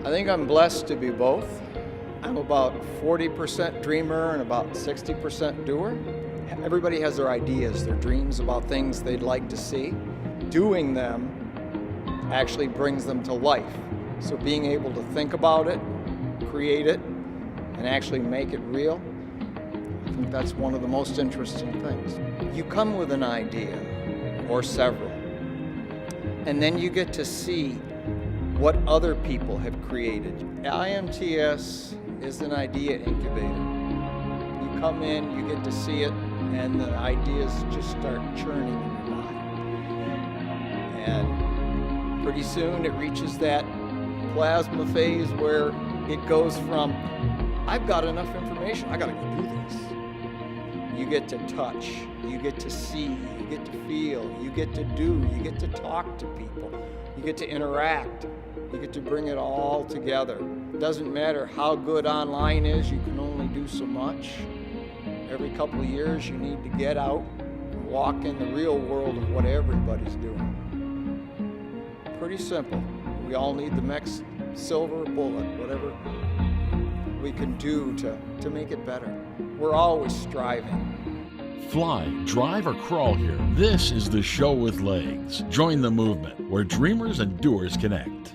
I think I'm blessed to be both. I'm about 40% dreamer and about 60% doer. Everybody has their ideas, their dreams about things they'd like to see. Doing them actually brings them to life. So being able to think about it, create it, and actually make it real, I think that's one of the most interesting things. You come with an idea, or several, and then you get to see what other people have created. IMTS is an idea incubator. You come in, you get to see it, and the ideas just start churning in your mind. And pretty soon it reaches that plasma phase where it goes from, I've got enough information, I gotta go do this. You get to touch, you get to see, you get to feel, you get to do, you get to talk to people, you get to interact, you get to bring it all together. It doesn't matter how good online is, you can only do so much. Every couple of years you need to get out and walk in the real world of what everybody's doing. Pretty simple. We all need the next silver bullet, whatever we can do to make it better. We're always striving. Fly, drive, or crawl here. This is the show with legs. Join the movement where dreamers and doers connect.